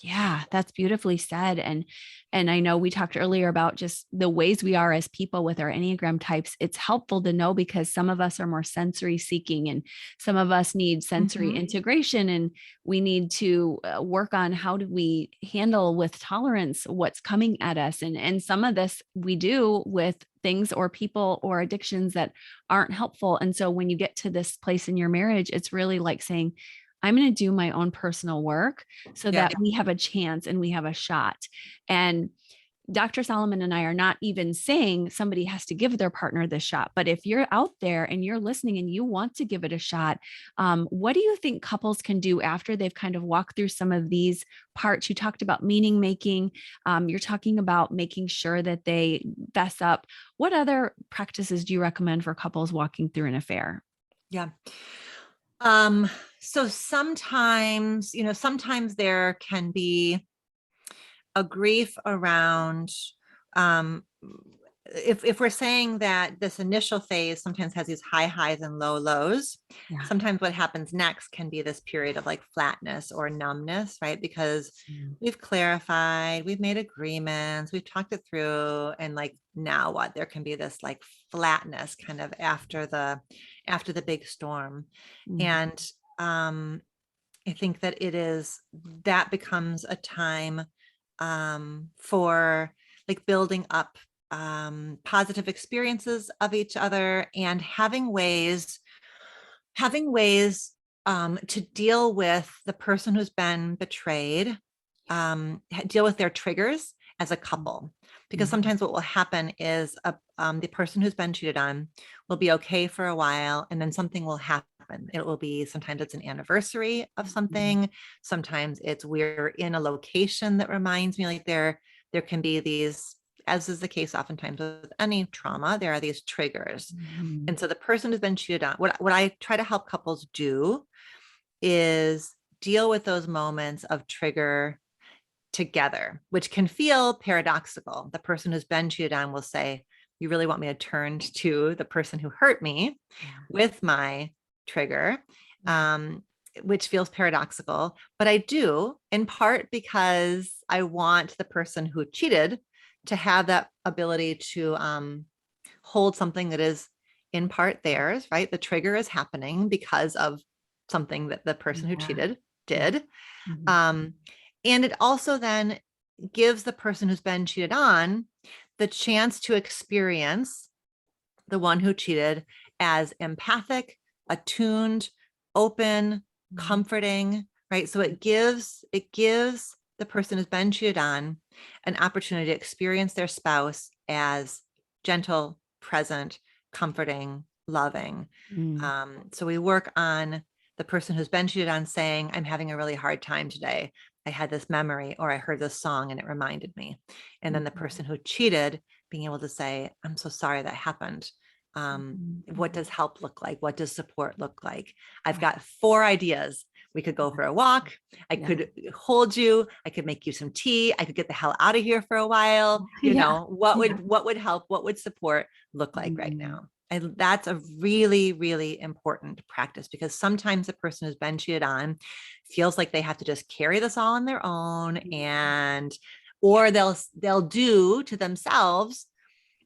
[SPEAKER 1] Yeah, that's beautifully said. And I know we talked earlier about just the ways we are as people with our Enneagram types. It's helpful to know because some of us are more sensory seeking and some of us need sensory
[SPEAKER 2] Mhm.
[SPEAKER 1] integration, and we need to work on how do we handle with tolerance what's coming at us. And some of this we do with things or people or addictions that aren't helpful. And so when you get to this place in your marriage, it's really like saying, I'm going to do my own personal work so
[SPEAKER 2] Yeah.
[SPEAKER 1] that we have a chance and we have a shot. And Dr. Solomon and I are not even saying somebody has to give their partner this shot. But if you're out there and you're listening and you want to give it a shot, what do you think couples can do after they've kind of walked through some of these parts? You talked about meaning making. You're talking about making sure that they fess up. What other practices do you recommend for couples walking through an affair?
[SPEAKER 2] Yeah. Um, so sometimes there can be a grief around, um, if we're saying that this initial phase sometimes has these high highs and low lows,
[SPEAKER 1] Yeah.
[SPEAKER 2] sometimes what happens next can be this period of like flatness or numbness, right? Because
[SPEAKER 1] Mm.
[SPEAKER 2] we've clarified, we've made agreements, we've talked it through, and like now what? There can be this like flatness kind of after the big storm.
[SPEAKER 1] Mhm.
[SPEAKER 2] And I think that that becomes a time for like building up positive experiences of each other and having ways to deal with the person who's been betrayed, deal with their triggers as a couple. Because
[SPEAKER 1] Mhm.
[SPEAKER 2] sometimes what will happen is the person who's been cheated on will be okay for a while, and then something will happen. It will be, sometimes it's an anniversary of
[SPEAKER 1] Mhm.
[SPEAKER 2] something. Sometimes it's we're in a location that reminds me, like there can be these as is the case oftentimes with any trauma, there are these triggers.
[SPEAKER 1] Mhm.
[SPEAKER 2] And so the person who's been cheated on, what I try to help couples do is deal with those moments of trigger together, which can feel paradoxical. The person who's been cheated on will say, you really want me to turn to the person who hurt me
[SPEAKER 1] Yeah.
[SPEAKER 2] with my trigger,
[SPEAKER 1] Yeah.
[SPEAKER 2] which feels paradoxical. But I do, in part because I want the person who cheated to have that ability to hold something that is in part theirs, right? The trigger is happening because of something that the person who
[SPEAKER 1] Yeah.
[SPEAKER 2] cheated
[SPEAKER 1] Yeah.
[SPEAKER 2] did.
[SPEAKER 1] Mhm.
[SPEAKER 2] Um, and it also then gives the person who's been cheated on the chance to experience the one who cheated as empathic, attuned, open,
[SPEAKER 1] Mhm.
[SPEAKER 2] comforting, right? So it gives the person who's been cheated on an opportunity to experience their spouse as gentle, present, comforting, loving.
[SPEAKER 1] Mm.
[SPEAKER 2] So we work on the person who's been cheated on saying, I'm having a really hard time today. I had this memory or I heard this song and it reminded me. And then the
[SPEAKER 1] Mhm.
[SPEAKER 2] person who cheated being able to say, I'm so sorry that happened.
[SPEAKER 1] Mhm.
[SPEAKER 2] What
[SPEAKER 1] Mhm.
[SPEAKER 2] does help look like? What does support look like? I've
[SPEAKER 1] Right.
[SPEAKER 2] got 4 ideas. We could go
[SPEAKER 1] Yeah.
[SPEAKER 2] for a walk. I
[SPEAKER 1] Yeah.
[SPEAKER 2] could hold you. I could make you some tea. I could get the hell out of here for a while. You
[SPEAKER 1] Yeah.
[SPEAKER 2] know, what
[SPEAKER 1] Yeah.
[SPEAKER 2] would help? What would support look like right
[SPEAKER 1] Mhm.
[SPEAKER 2] now? And that's a really, really important practice because sometimes the person who's been cheated on feels like they have to just carry this all on their own and or they'll do to themselves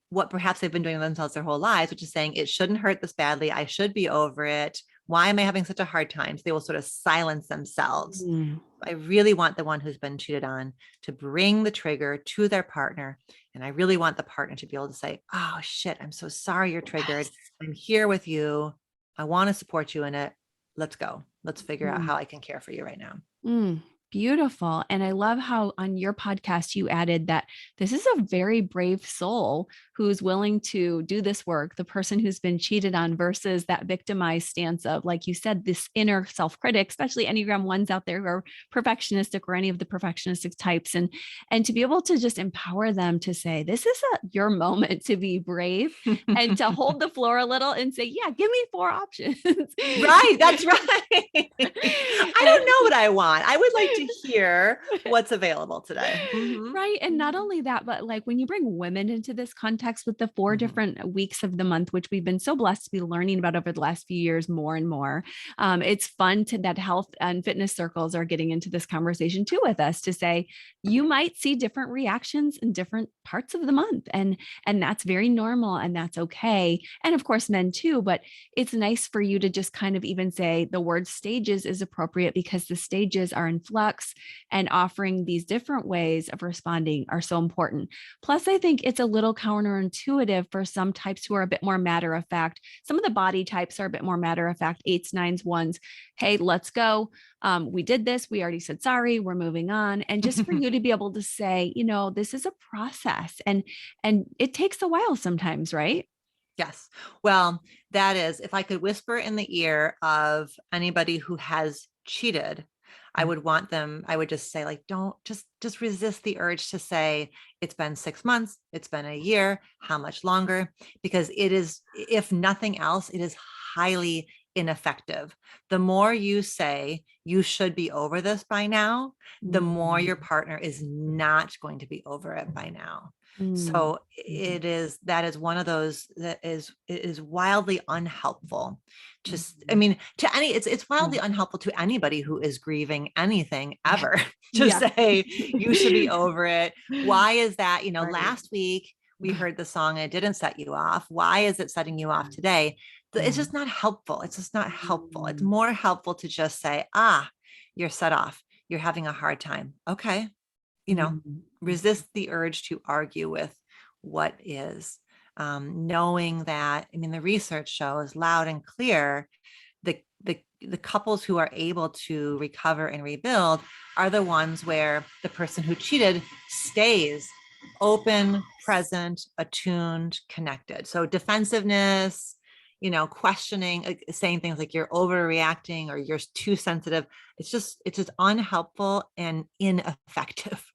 [SPEAKER 2] what perhaps they've been doing to themselves their whole lives, which is saying it shouldn't hurt this badly. I should be over it. Why am I having such a hard time? So they will sort of silence themselves.
[SPEAKER 1] Mm.
[SPEAKER 2] I really want the one who's been cheated on to bring the trigger to their partner. And I really want the partner to be able to say, oh shit, I'm so sorry you're triggered.
[SPEAKER 1] Yes.
[SPEAKER 2] I'm here with you. I want to support you in it. Let's go. Let's figure out
[SPEAKER 1] Mm.
[SPEAKER 2] how I can care for you right now.
[SPEAKER 1] Mm, beautiful. And I love how on your podcast you added that this is a very brave soul who's willing to do this work, the person who's been cheated on versus that victimized stance of, like you said, this inner self critic, especially Enneagram ones out there who are perfectionistic or any of the perfectionistic types. And to be able to just empower them to say, this is your moment to be brave and to hold the floor a little and say, yeah, give me 4 options.
[SPEAKER 2] Right, that's right. I don't know what I want. I would like to hear what's available today. Mhm.
[SPEAKER 1] Right. And not only that, but like when you bring women into this context with the 4
[SPEAKER 2] Mhm.
[SPEAKER 1] different weeks of the month, which we've been so blessed to be learning about over the last few years more and more, it's fun to that health and fitness circles are getting into this conversation too with us to say, you might see different reactions in different parts of the month. And that's very normal and that's okay. And of course, men too, but it's nice for you to just kind of even say the word stages is appropriate because the stages are in flux and offering these different ways of responding are so important. Plus, I think it's a little counterintuitive for some types who are a bit more matter of fact. Some of the body types are a bit more matter of fact, 8s, 9s, 1s. Hey, let's go. We did this. We already said sorry. We're moving on. And just for you to be able to say, this is a process and it takes a while sometimes, right?
[SPEAKER 2] Yes. Well, that is, if I could whisper in the ear of anybody who has cheated, I
[SPEAKER 1] Yeah.
[SPEAKER 2] would want them, I would just say, like, don't just resist the urge to say, it's been 6 months, it's been a year, how much longer? Because it is, if nothing else, it is highly ineffective. The more you say you should be over this by now, the more
[SPEAKER 1] Mhm.
[SPEAKER 2] your partner is not going to be over it by now.
[SPEAKER 1] Mm.
[SPEAKER 2] So
[SPEAKER 1] Mhm.
[SPEAKER 2] that is one of those that is wildly unhelpful. Just, I
[SPEAKER 1] Mhm.
[SPEAKER 2] mean, to any, it's
[SPEAKER 1] Yeah.
[SPEAKER 2] wildly unhelpful to anybody who is grieving anything
[SPEAKER 1] Yeah.
[SPEAKER 2] ever to
[SPEAKER 1] Yeah.
[SPEAKER 2] say you should be over it. Why is that?
[SPEAKER 1] Right.
[SPEAKER 2] Last week we heard the song and it didn't set you off. Why is it setting you off
[SPEAKER 1] Yeah.
[SPEAKER 2] today? It's
[SPEAKER 1] Yeah.
[SPEAKER 2] just not helpful. It's just not helpful. It's
[SPEAKER 1] Mm.
[SPEAKER 2] more helpful to just say, you're set off. You're having a hard time. Okay,
[SPEAKER 1] Mhm.
[SPEAKER 2] resist the urge to argue with what is. Knowing that, I mean, the research shows loud and clear the couples who are able to recover and rebuild are the ones where the person who cheated stays open, present, attuned, connected. So defensiveness, questioning, saying things like you're overreacting or you're too sensitive. It's just unhelpful and ineffective.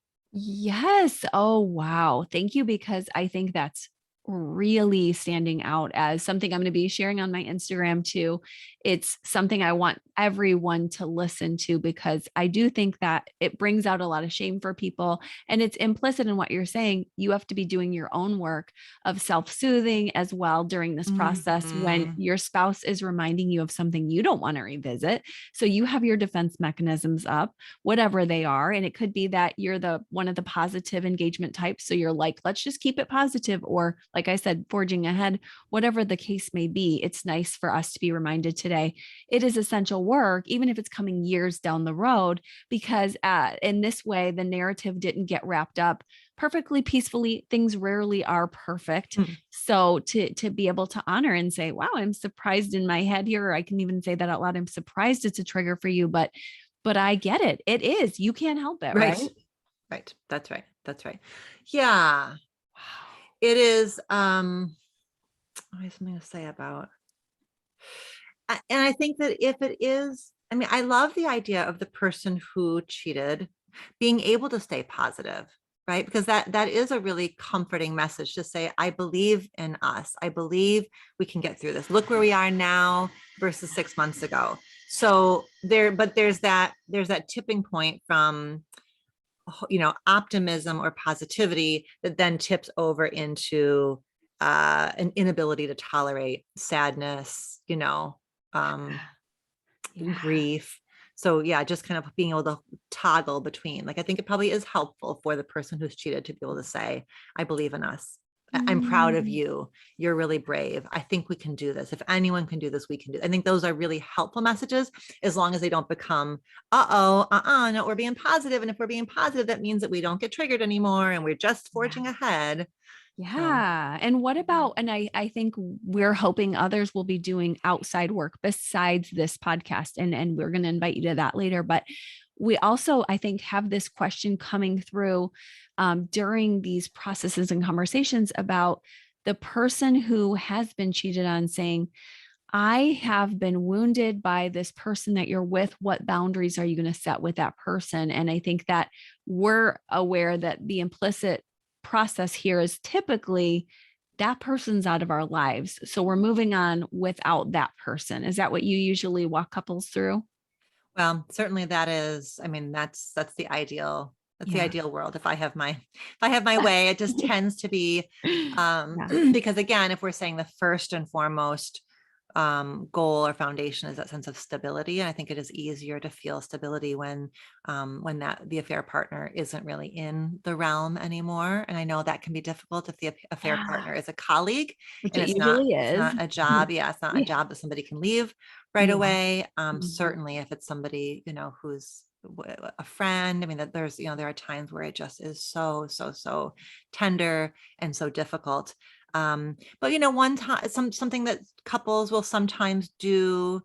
[SPEAKER 1] Yes. Oh, wow. Thank you. Because I think that's really standing out as something I'm going to be sharing on my Instagram too. It's something I want everyone to listen to because I do think that it brings out a lot of shame for people. And it's implicit in what you're saying. You have to be doing your own work of self soothing as well during this process when
[SPEAKER 2] Mhm.
[SPEAKER 1] your spouse is reminding you of something you don't want to revisit. So you have your defense mechanisms up, whatever they are. And it could be that you're the one of the positive engagement types. So you're like, let's just keep it positive. Or like I said, forging ahead, whatever the case may be. It's nice for us to be reminded today. It is essential work, even if it's coming years down the road, because in this way, the narrative didn't get wrapped up perfectly peacefully. Things rarely are perfect.
[SPEAKER 2] Mm.
[SPEAKER 1] So to be able to honor and say, wow, I'm surprised in my head here, or I can even say that out loud. I'm surprised it's a trigger for you, but I get it. It is. You can't help it, right?
[SPEAKER 2] Right. Right. That's right. That's right. Yeah.
[SPEAKER 1] Wow.
[SPEAKER 2] It is. I have something to say about, and I think that if it is, I mean, I love the idea of the person who cheated being able to stay positive, right? Because that is a really comforting message to say, I believe in us. I believe we can get through this. Look where we are now versus 6 months ago. So there, but there's that tipping point from, optimism or positivity that then tips over into an inability to tolerate sadness, um,
[SPEAKER 1] Yeah.
[SPEAKER 2] grief. So yeah, just kind of being able to toggle between, like, I think it probably is helpful for the person who's cheated to be able to say, I believe in us. I'm proud of
[SPEAKER 1] Mm,
[SPEAKER 2] you. You're really brave. I think we can do this. If anyone can do this, we can do. I think those are really helpful messages, as long as they don't become, no, we're being positive. And if we're being positive, that means that we don't get triggered anymore and we're just
[SPEAKER 1] yeah.
[SPEAKER 2] forging ahead. So
[SPEAKER 1] Yeah. And what about, and I think we're hoping others will be doing outside work besides this podcast. And we're going to invite you to that later. But we also, I think, have this question coming through during these processes and conversations about the person who has been cheated on saying, I have been wounded by this person that you're with. What boundaries are you going to set with that person? And I think that we're aware that the implicit process here is typically that person's out of our lives. So we're moving on without that person. Is that what you usually walk couples through?
[SPEAKER 2] well, certainly that is, I mean, that's the ideal, that's the
[SPEAKER 1] Yeah.
[SPEAKER 2] ideal world. If I have my way, it just tends to be,
[SPEAKER 1] Yeah.
[SPEAKER 2] because again, if we're saying the first and foremost goal or foundation is that sense of stability, and I think it is easier to feel stability when that the affair partner isn't really in the realm anymore. And I know that can be difficult if the affair
[SPEAKER 1] Yeah.
[SPEAKER 2] partner is a colleague
[SPEAKER 1] Which
[SPEAKER 2] and
[SPEAKER 1] it
[SPEAKER 2] it's not
[SPEAKER 1] usually
[SPEAKER 2] it's
[SPEAKER 1] is.
[SPEAKER 2] not a job. Yeah, it's not a
[SPEAKER 1] Yeah.
[SPEAKER 2] job that somebody can leave right
[SPEAKER 1] Yeah.
[SPEAKER 2] away.
[SPEAKER 1] Mhm.
[SPEAKER 2] Certainly if it's somebody, who's a friend. I mean, that there are times where it just is so tender and so difficult. But one time, something that couples will sometimes do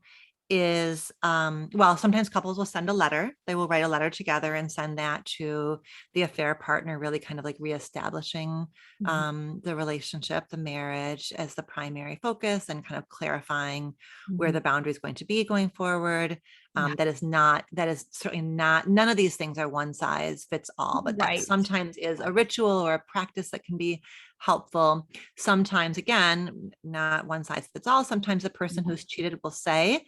[SPEAKER 2] is, well, sometimes couples will send a letter. They will write a letter together and send that to the affair partner, really kind of like reestablishing
[SPEAKER 1] Mhm.
[SPEAKER 2] the relationship, the marriage as the primary focus, and kind of clarifying where
[SPEAKER 1] Mhm.
[SPEAKER 2] the boundary is going to be going forward.
[SPEAKER 1] Yeah.
[SPEAKER 2] That is certainly not, none of these things are one size fits all, but that
[SPEAKER 1] Right.
[SPEAKER 2] sometimes is a ritual or a practice that can be helpful. Sometimes, again, not one size fits all. Sometimes the person
[SPEAKER 1] Yeah.
[SPEAKER 2] who's cheated will say,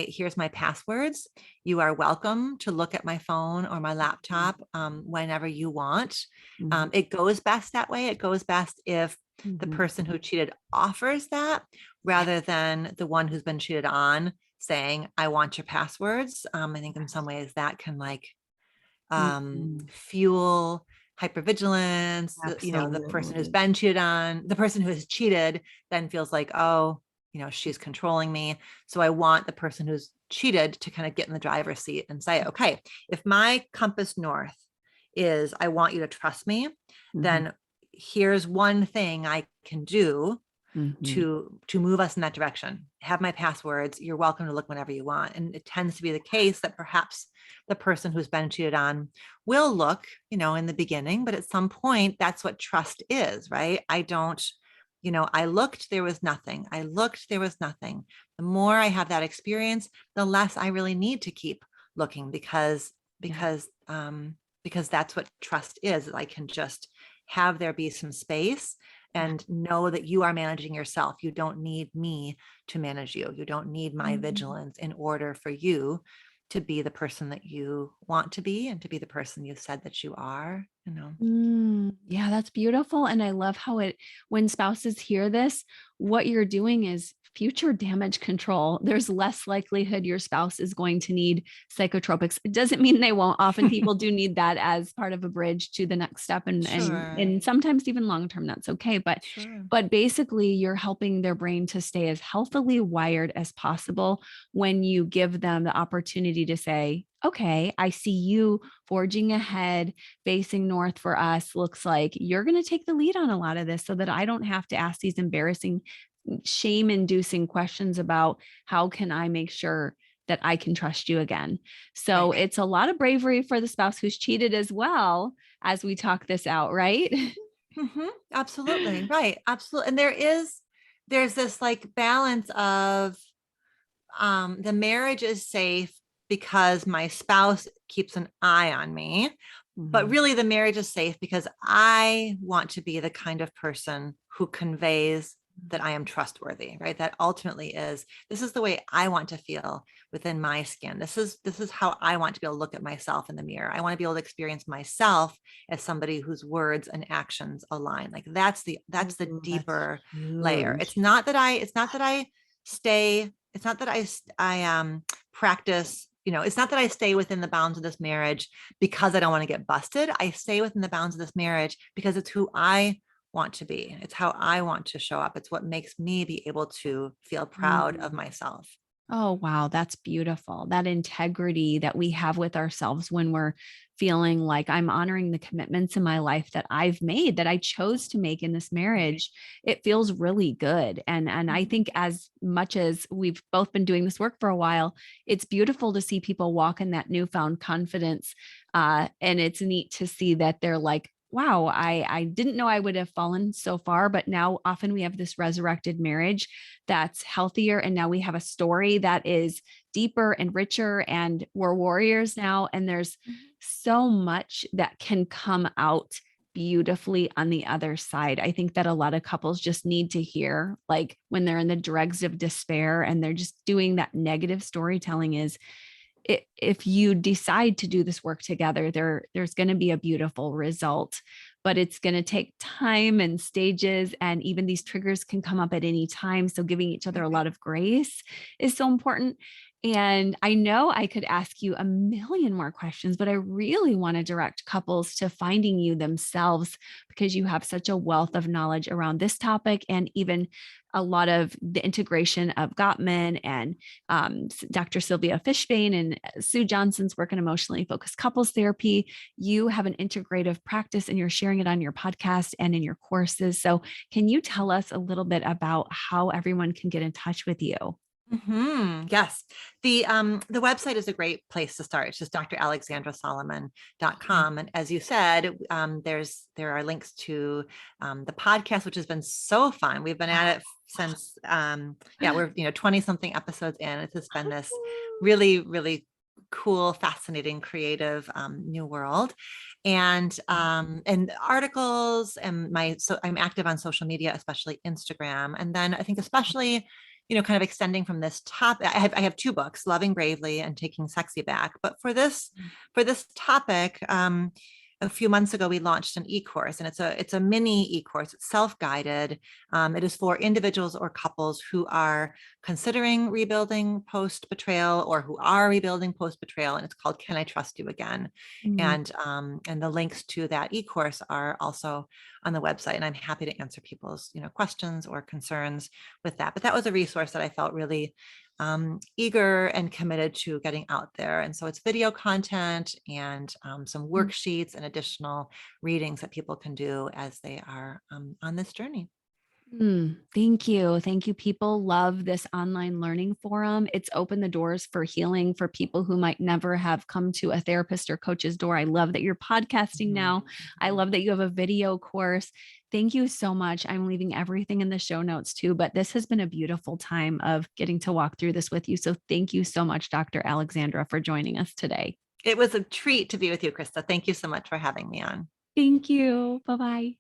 [SPEAKER 2] here's my passwords. You are welcome to look at my phone or my laptop whenever you want.
[SPEAKER 1] Mhm.
[SPEAKER 2] It goes best that way. It goes best if the
[SPEAKER 1] Mhm.
[SPEAKER 2] person who cheated offers that,
[SPEAKER 1] Yeah.
[SPEAKER 2] rather than the one who's been cheated on saying, I want your passwords. I think in some ways that can, like,
[SPEAKER 1] Mhm.
[SPEAKER 2] fuel hypervigilance. The person who's
[SPEAKER 1] Absolutely.
[SPEAKER 2] been cheated on, the person who has cheated then feels like, oh, she's controlling me. So I want the person who's cheated to kind of get in the driver's seat and say, okay, if my compass north is, I want you to trust me,
[SPEAKER 1] Mhm.
[SPEAKER 2] then here's one thing I can do
[SPEAKER 1] Mhm.
[SPEAKER 2] to move us in that direction. Have my passwords. You're welcome to look whenever you want. And it tends to be the case that perhaps the person who's been cheated on will look, in the beginning, but at some point, that's what trust is, right? I don't, I looked, there was nothing. I looked, there was nothing. The more I have that experience, the less I really need to keep looking, because
[SPEAKER 1] Yeah.
[SPEAKER 2] because because that's what trust is. I can just have there be some space
[SPEAKER 1] Yeah.
[SPEAKER 2] and know that you are managing yourself. You don't need me to manage you. You don't need my
[SPEAKER 1] Mhm.
[SPEAKER 2] vigilance in order for you to be the person that you want to be and to be the person you said that you are, you know.
[SPEAKER 1] Yeah, that's beautiful. And I love how when spouses hear this, what you're doing is future damage control. There's less likelihood your spouse is going to need psychotropics. It doesn't mean they won't. Often people do need that as part of a bridge to the next step. And,
[SPEAKER 2] Sure.
[SPEAKER 1] and sometimes even long term, that's okay.
[SPEAKER 2] Sure.
[SPEAKER 1] But basically you're helping their brain to stay as healthily wired as possible when you give them the opportunity to say, okay, I see you forging ahead, facing north for us. Looks like you're going to take the lead on a lot of this so that I don't have to ask these embarrassing, shame inducing questions about how can I make sure that I can trust you again. So
[SPEAKER 2] Right.
[SPEAKER 1] it's a lot of bravery for the spouse who's cheated as well as we talk this out, right?
[SPEAKER 2] Absolutely. Right. Absolutely. And there's this like balance of the marriage is safe because my spouse keeps an eye on me, but
[SPEAKER 1] Mhm.
[SPEAKER 2] really the marriage is safe because I want to be the kind of person who conveys that I am trustworthy, right? That ultimately is, this is the way I want to feel within my skin. This is how I want to be able to look at myself in the mirror. I want to be able to experience myself as somebody whose words and actions align. Like that's the
[SPEAKER 1] Ooh, that's
[SPEAKER 2] deeper layer.
[SPEAKER 1] huge.
[SPEAKER 2] It's not that I stay, it's not that I practice, it's not that I stay within the bounds of this marriage because I don't want to get busted. I stay within the bounds of this marriage because it's who I want to be. It's how I want to show up. It's what makes me be able to feel proud of
[SPEAKER 1] Mm.
[SPEAKER 2] myself.
[SPEAKER 1] Oh, wow. That's beautiful. That integrity that we have with ourselves when we're feeling like I'm honoring the commitments in my life that I've made, that I chose to make in this marriage. It feels really good. And I
[SPEAKER 2] Mhm.
[SPEAKER 1] think as much as we've both been doing this work for a while, it's beautiful to see people walk in that newfound confidence. And it's neat to see that they're like, wow, I didn't know I would have fallen so far, but now often we have this resurrected marriage that's healthier. And now we have a story that is deeper and richer, and we're warriors now. And there's
[SPEAKER 2] Mhm.
[SPEAKER 1] so much that can come out beautifully on the other side. I think that a lot of couples just need to hear, like when they're in the dregs of despair and they're just doing that negative storytelling, is if you decide to do this work together, there's going to be a beautiful result, but it's going to take time and stages, and even these triggers can come up at any time. So giving each other
[SPEAKER 2] Right.
[SPEAKER 1] a lot of grace is so important. And I know I could ask you a million more questions, but I really want to direct couples to finding you themselves because you have such a wealth of knowledge around this topic, and even a lot of the integration of Gottman and Dr. Sylvia Fishbane and Sue Johnson's work in emotionally focused couples therapy. You have an integrative practice and you're sharing it on your podcast and in your courses. So, can you tell us a little bit about how everyone can get in touch with you?
[SPEAKER 2] Yes. The website is a great place to start. It's just dralexandrasolomon.com. And as you said, there are links to the podcast, which has been so fun. We've been at it since yeah, we're 20 something episodes in. It's just been this really, really cool, fascinating, creative new world. And articles, and I'm active on social media, especially Instagram. And then I think especially kind of extending from this topic, I have two books, Loving Bravely and Taking Sexy Back. But for this topic, a few months ago we launched an e-course, and it's a mini e-course. It's self-guided. It is for individuals or couples who are considering rebuilding post betrayal or who are rebuilding post betrayal, and it's called Can I Trust You Again?
[SPEAKER 1] Mm.
[SPEAKER 2] And the links to that e-course are also on the website, and I'm happy to answer people's questions or concerns with that. But that was a resource that I felt really eager and committed to getting out there. And so it's video content and some worksheets and additional readings that people can do as they are on this journey.
[SPEAKER 1] Thank you. Thank you. People love this online learning forum. It's opened the doors for healing for people who might never have come to a therapist or coach's door. I love that you're podcasting now. I love that you have a video course. Thank you so much. I'm leaving everything in the show notes too, but this has been a beautiful time of getting to walk through this with you. So thank you so much, Dr. Alexandra, for joining us today.
[SPEAKER 2] It was a treat to be with you, Krista. Thank you so much for having me on.
[SPEAKER 1] Thank you. Bye bye.